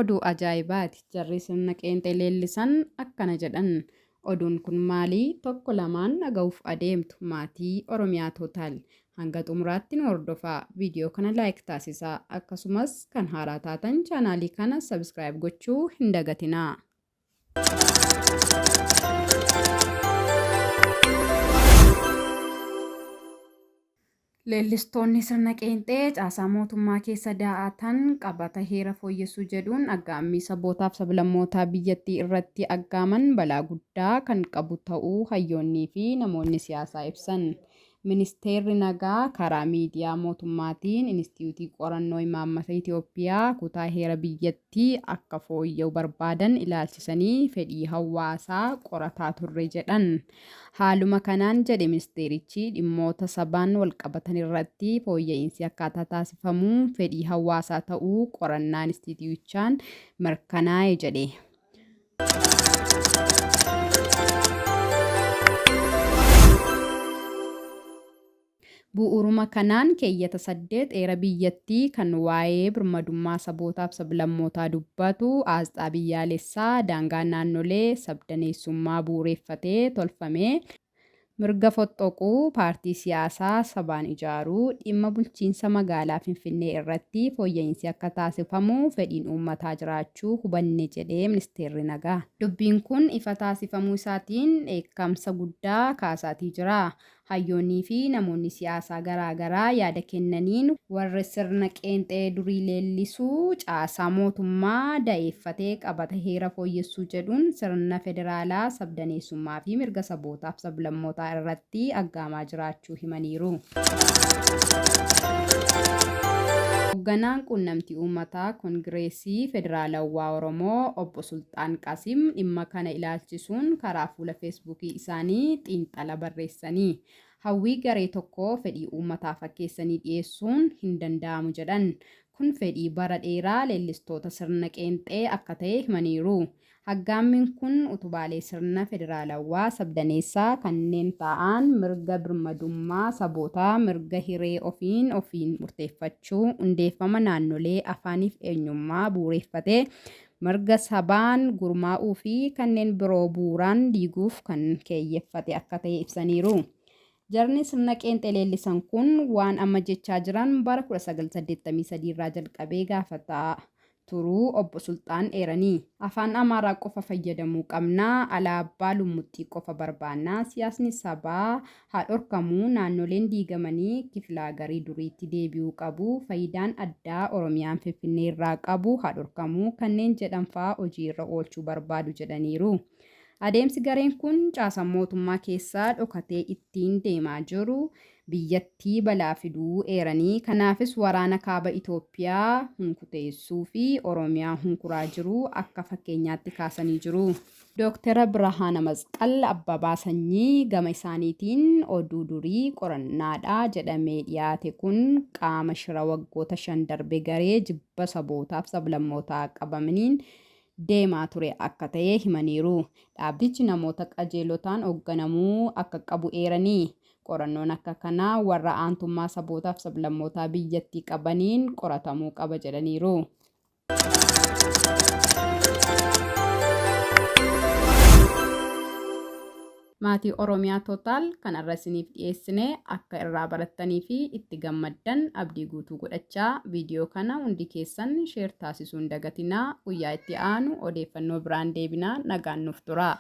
oduu ajaa'ibaati. Jarri sirna qeenxee leellisan akkana jedhan. Oduun kun maalii? Tokko lamaan dhaga'uuf adeemtu. Maatii Oromiyaa Tootaal. Hanga xumuraatti nu hordofaa. Viidiyoo kana laayik taasisaa. Akkasumas kan haaraa taatan chaanaalii kana sabskiraayib gochuu hin dagatinaa. Leellistoonni sirna qeenxee caasaa mootummaa keessa daa'atan qabata heera fooyyessuu jedhuun aggaammii sabootaaf sablammootaa biyyattii irratti aggaaman balaa guddaa kan qabu ta'uu hayyoonnii fi namoonni siyaasaa ibsan. Ministeerri nagaa karaa miidiyaa mootummaatiin Inistituutii Qorannoo Imaammata Itoophiyaa kutaa heera biyyattii akka fooyya'u barbaadan ilaalchisanii fedhii hawaasaa qorataa turre jedhan. Haaluma kanaan jedhe ministeerichi dhimmoota sabaan walqabatan irratti fooyya'insi akkaataa taasifamuu fedhii hawaasaa ta'uu qorannaa Inistituutichaan mirkanaa'e jedhe. Bu'uuruma kanaan keeyyata 8 heera biyyattii kan waa'ee birmadummaa sabootaaf sablammootaa dubbatu asxaa biyyaalessaa daangaa naannolee sabdaneessummaa bu'uureffatee tolfame. Mirga foxxoquu paartii siyaasaa sabaan ijaaruu dhimma bulchiinsa magaalaa Finfinnee irratti fooyya'insi akka taasifamu fedhiin uummataa jiraachuu hubanne jedhee ministeerri nagaa. Dubbiin kun ifa taasifamuu isaatiin dheekkamsa guddaa kaasaatii jira. Hayyoonnii fi namoonni siyaasaa garaagaraa yaada kennaniin warri sirna qeenxee durii leellisuu caasaa mootummaa da'eeffatee qabata heera fooyyessuu jedhuun sirna federaalaa sabdaneessummaa fi mirga sabootaaf sablammootaa irratti aggaamaa jiraachuu himaniiru. Hoogganaan quunnamtii uummataa Koongireesii Federaalawaa Oromoo obbo Sultaan Qaasim dhimma kana ilaalchisuun karaa fuula feesbuukii isaanii xiinxala barreessanii hawwii garee tokkoo fedhii uummataa fakkeessanii dhiyeessuun hin danda'amu jedhan. Kun fedhii bara dheeraa leellistoota sirna qeenxee akka ta'e himaniiru. Aggaammiin kun utubaalee sirna federaalawaa sabdaneessaa kanneen ta'an mirga birmadummaa sabootaa, mirga hiree ofiin murteeffachuu, hundeeffama naannolee afaaniif eenyummaa bu'uureffatee mirga sabaan gurmaa'uu fi kanneen biroo bu'uuraan diiguuf kan keeyyeffate akka ta'e ibsaniiru. Jarni sirna qeenxee leellisan kun waan amma jechaa jiran bara 1983 irraa jalqabee gaafataa turuu obbo Sultaan eeranii. Afaan Amaaraa qofa fayyadamuu qabnaa, alaabaa lummuxxii qofa barbaannaa, siyaasni sabaa haa dhorkamuu, naannoleen diigamanii kiflaa garii duriitti deebi'uu qabu, faayidaan addaa Oromiyaan Finfinnee irraa qabu haa dhorkamuu kanneen jedhan fa'aa hojii irra oolchuu barbaadu jedhaniiru. Adeemsi gareen kun caasaa mootummaa keessaa dhokatee ittiin deemaa jiru biyyattii balaa fiduu eeranii kanaafis waraana kaaba Itoophiyaa hunkuteessuu fi Oromiyaa hunkuraa jiru akka fakkeenyaatti kaasanii jiru. Dr. Birhaana Masqal Abbabaa Sanyii gama isaaniitiin oduu durii qorannaadha jedhamee dhiyaate kun qaama shira waggoota 5 darbe garee jibba sabootaaf sablammootaa qabamaniin deemaa ture akka ta'e himaniiru. Dhaabbichi namoota qajeelotaan hoogganamuu akka qabu eeranii. Qorannoon akka kanaa warra aantummaa sabootaaf sablammootaa biyyattii qabaniin qoratamuu qaba jedhaniiru. Maatii Oromiyaa Tootaal kanarra isiniif dhiyeessine akka irraa barattanii fi itti gammaddan abdii guutuu godhachaa viidiyoo kana hundi keessan sheer taasisuun dagatinaa. Guyyaa itti aanu odeeffannoo biraan deebinaa. Nagaan nuuf turaa.